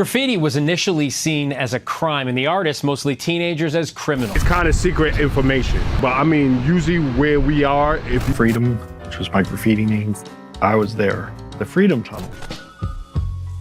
Graffiti was initially seen as a crime, and the artists, mostly teenagers, as criminals. It's kind of secret information, but I mean, usually where we are, if Freedom, which was my graffiti name, I was there. The Freedom Tunnel.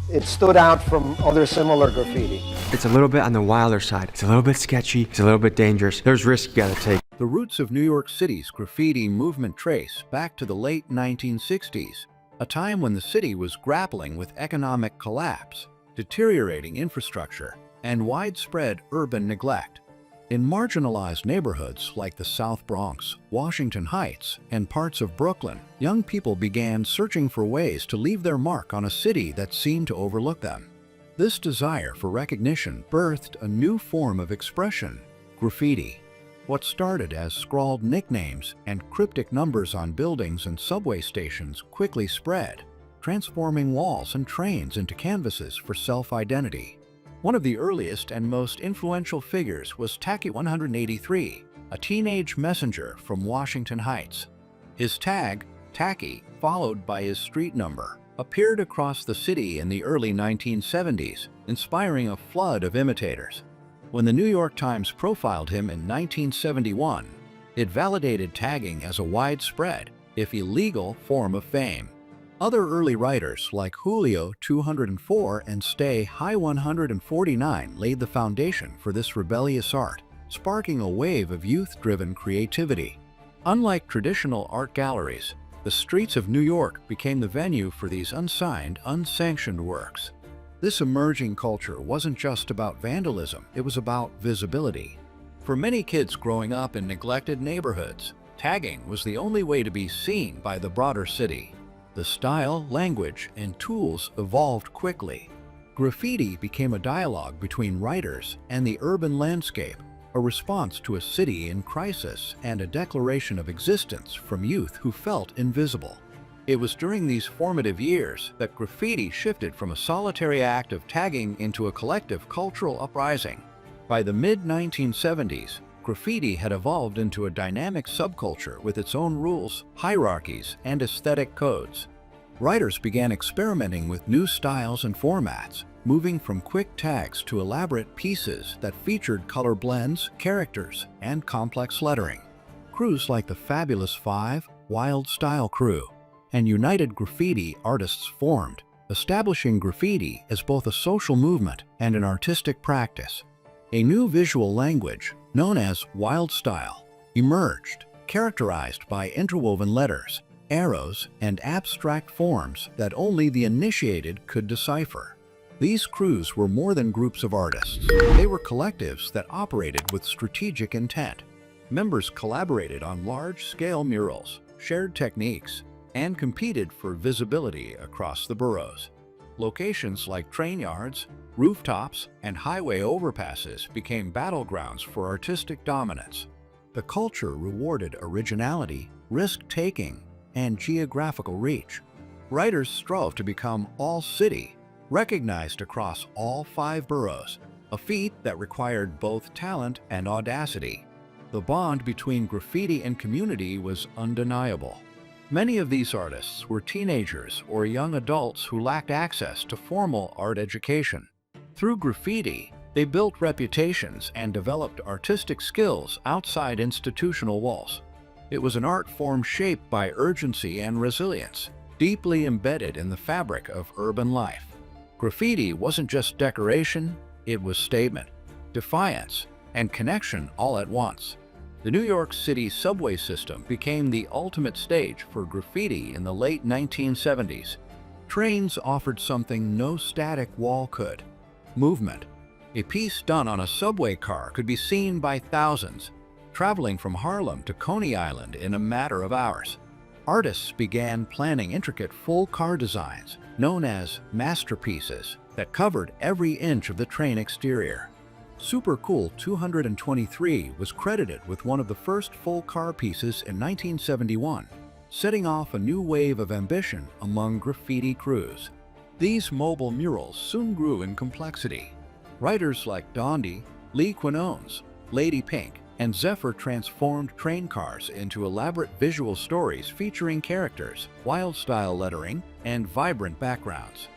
It stood out from other similar graffiti. It's a little bit on the wilder side. It's a little bit sketchy. It's a little bit dangerous. There's risk you gotta take. The roots of New York City's graffiti movement trace back to the late 1960s, a time when the city was grappling with economic collapse, deteriorating infrastructure, and widespread urban neglect. In marginalized neighborhoods like the South Bronx, Washington Heights, and parts of Brooklyn, young people began searching for ways to leave their mark on a city that seemed to overlook them. This desire for recognition birthed a new form of expression: graffiti. What started as scrawled nicknames and cryptic numbers on buildings and subway stations quickly spread, transforming walls and trains into canvases for self-identity. One of the earliest and most influential figures was Tacky 183, a teenage messenger from Washington Heights. His tag, Tacky, followed by his street number, appeared across the city in the early 1970s, inspiring a flood of imitators. When the New York Times profiled him in 1971, it validated tagging as a widespread, if illegal, form of fame. Other early writers like Julio 204 and Stay High 149 laid the foundation for this rebellious art, sparking a wave of youth-driven creativity. Unlike traditional art galleries, the streets of New York became the venue for these unsigned, unsanctioned works. This emerging culture wasn't just about vandalism, it was about visibility. For many kids growing up in neglected neighborhoods, tagging was the only way to be seen by the broader city. The style, language, and tools evolved quickly. Graffiti became a dialogue between writers and the urban landscape, a response to a city in crisis and a declaration of existence from youth who felt invisible. It was during these formative years that graffiti shifted from a solitary act of tagging into a collective cultural uprising. By the mid-1970s, graffiti had evolved into a dynamic subculture with its own rules, hierarchies, and aesthetic codes. Writers began experimenting with new styles and formats, moving from quick tags to elaborate pieces that featured color blends, characters, and complex lettering. Crews like the Fabulous Five, Wildstyle crew, and United Graffiti artists formed, establishing graffiti as both a social movement and an artistic practice. A new visual language, known as wildstyle, emerged, characterized by interwoven letters, arrows, and abstract forms that only the initiated could decipher. These crews were more than groups of artists. They were collectives that operated with strategic intent. Members collaborated on large-scale murals, shared techniques, and competed for visibility across the boroughs. Locations like train yards, rooftops, and highway overpasses became battlegrounds for artistic dominance. The culture rewarded originality, risk-taking, and geographical reach. Writers strove to become all-city, recognized across all 5 boroughs, a feat that required both talent and audacity. The bond between graffiti and community was undeniable. Many of these artists were teenagers or young adults who lacked access to formal art education. Through graffiti, they built reputations and developed artistic skills outside institutional walls. It was an art form shaped by urgency and resilience, deeply embedded in the fabric of urban life. Graffiti wasn't just decoration, it was statement, defiance, and connection all at once. The New York City subway system became the ultimate stage for graffiti in the late 1970s. Trains offered something no static wall could: movement. A piece done on a subway car could be seen by thousands, traveling from Harlem to Coney Island in a matter of hours. Artists began planning intricate full car designs, known as masterpieces, that covered every inch of the train exterior. Super Cool 223 was credited with one of the first full car pieces in 1971, setting off a new wave of ambition among graffiti crews. These mobile murals soon grew in complexity. Writers like Dondi, Lee Quinones, Lady Pink, and Zephyr transformed train cars into elaborate visual stories featuring characters, wild-style lettering, and vibrant backgrounds.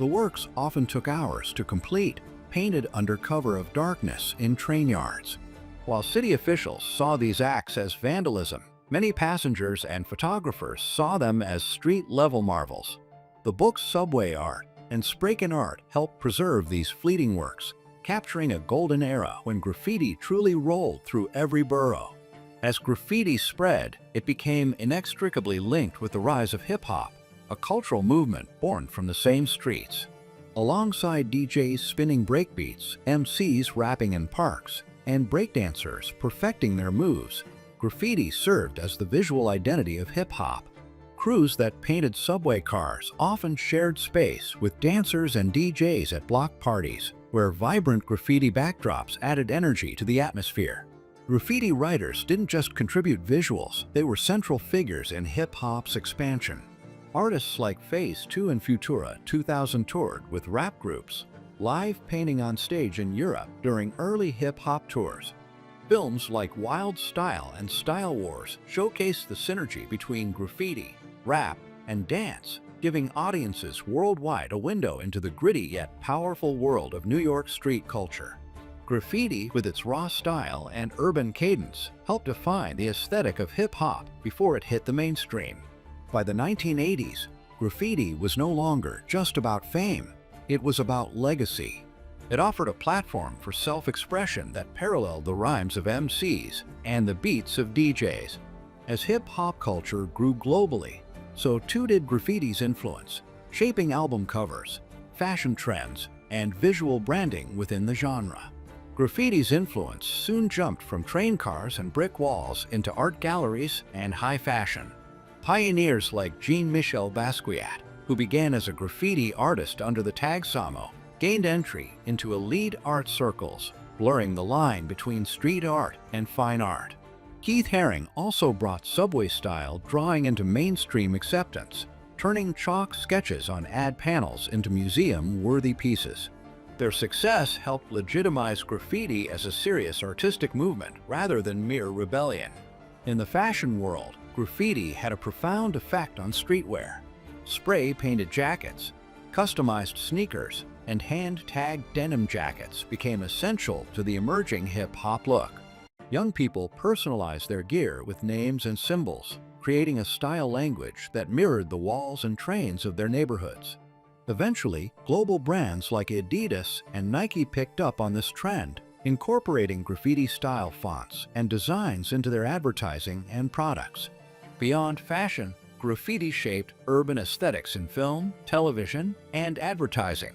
The works often took hours to complete, painted under cover of darkness in train yards. While city officials saw these acts as vandalism, many passengers and photographers saw them as street-level marvels. The book's subway art and spray-can art helped preserve these fleeting works, capturing a golden era when graffiti truly rolled through every borough. As graffiti spread, it became inextricably linked with the rise of hip-hop, a cultural movement born from the same streets. Alongside DJs spinning breakbeats, MCs rapping in parks, and breakdancers perfecting their moves, graffiti served as the visual identity of hip-hop. Crews that painted subway cars often shared space with dancers and DJs at block parties, where vibrant graffiti backdrops added energy to the atmosphere. Graffiti writers didn't just contribute visuals, they were central figures in hip-hop's expansion. Artists like Phase 2 and Futura 2000 toured with rap groups, live painting on stage in Europe during early hip-hop tours. Films like Wildstyle and Style Wars showcased the synergy between graffiti, rap, and dance, giving audiences worldwide a window into the gritty yet powerful world of New York street culture. Graffiti, with its raw style and urban cadence, helped define the aesthetic of hip-hop before it hit the mainstream. By the 1980s, graffiti was no longer just about fame, it was about legacy. It offered a platform for self-expression that paralleled the rhymes of MCs and the beats of DJs. As hip-hop culture grew globally, so too did graffiti's influence, shaping album covers, fashion trends, and visual branding within the genre. Graffiti's influence soon jumped from train cars and brick walls into art galleries and high fashion. Pioneers like Jean-Michel Basquiat, who began as a graffiti artist under the tag Samo, gained entry into elite art circles, blurring the line between street art and fine art. Keith Haring also brought subway-style drawing into mainstream acceptance, turning chalk sketches on ad panels into museum-worthy pieces. Their success helped legitimize graffiti as a serious artistic movement rather than mere rebellion. In the fashion world, graffiti had a profound effect on streetwear. Spray-painted jackets, customized sneakers, and hand-tagged denim jackets became essential to the emerging hip-hop look. Young people personalized their gear with names and symbols, creating a style language that mirrored the walls and trains of their neighborhoods. Eventually, global brands like Adidas and Nike picked up on this trend, incorporating graffiti-style fonts and designs into their advertising and products. Beyond fashion, graffiti shaped urban aesthetics in film, television, and advertising.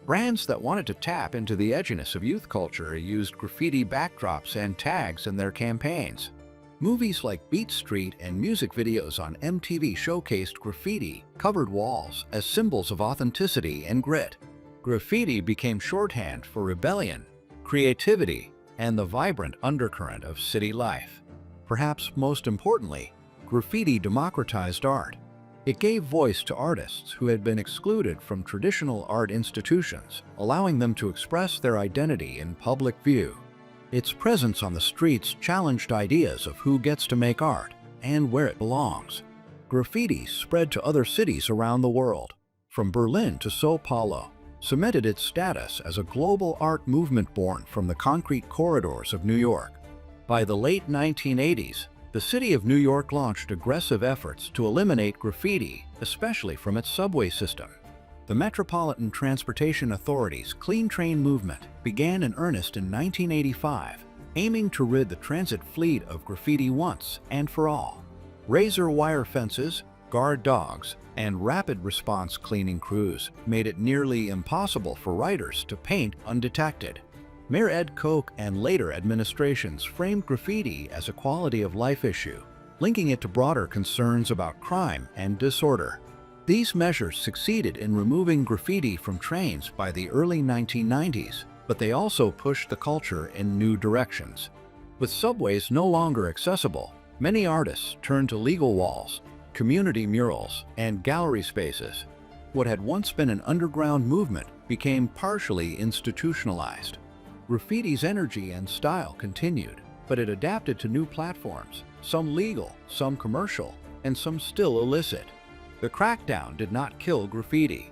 Brands that wanted to tap into the edginess of youth culture used graffiti backdrops and tags in their campaigns. Movies like Beat Street and music videos on MTV showcased graffiti-covered walls as symbols of authenticity and grit. Graffiti became shorthand for rebellion, creativity, and the vibrant undercurrent of city life. Perhaps most importantly, graffiti democratized art. It gave voice to artists who had been excluded from traditional art institutions, allowing them to express their identity in public view. Its presence on the streets challenged ideas of who gets to make art and where it belongs. Graffiti spread to other cities around the world, from Berlin to Sao Paulo, cemented its status as a global art movement born from the concrete corridors of New York. By the late 1980s, the city of New York launched aggressive efforts to eliminate graffiti, especially from its subway system. The Metropolitan Transportation Authority's Clean Train movement began in earnest in 1985, aiming to rid the transit fleet of graffiti once and for all. Razor wire fences, guard dogs, and rapid response cleaning crews made it nearly impossible for writers to paint undetected. Mayor Ed Koch and later administrations framed graffiti as a quality-of-life issue, linking it to broader concerns about crime and disorder. These measures succeeded in removing graffiti from trains by the early 1990s, but they also pushed the culture in new directions. With subways no longer accessible, many artists turned to legal walls, community murals, and gallery spaces. What had once been an underground movement became partially institutionalized. Graffiti's energy and style continued, but it adapted to new platforms, some legal, some commercial, and some still illicit. The crackdown did not kill graffiti.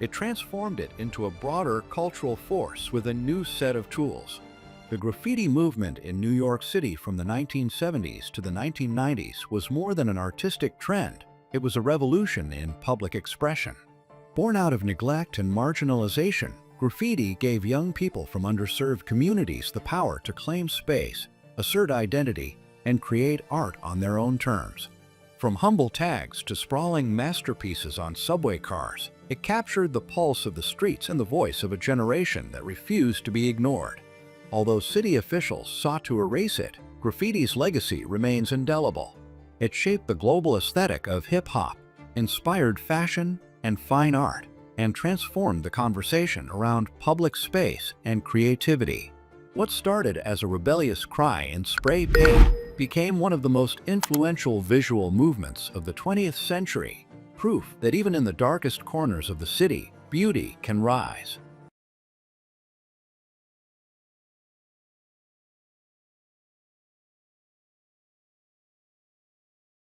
It transformed it into a broader cultural force with a new set of tools. The graffiti movement in New York City from the 1970s to the 1990s was more than an artistic trend. It was a revolution in public expression. Born out of neglect and marginalization, graffiti gave young people from underserved communities the power to claim space, assert identity, and create art on their own terms. From humble tags to sprawling masterpieces on subway cars, it captured the pulse of the streets and the voice of a generation that refused to be ignored. Although city officials sought to erase it, graffiti's legacy remains indelible. It shaped the global aesthetic of hip-hop, inspired fashion and fine art, and transformed the conversation around public space and creativity. What started as a rebellious cry in spray paint became one of the most influential visual movements of the 20th century, proof that even in the darkest corners of the city, beauty can rise.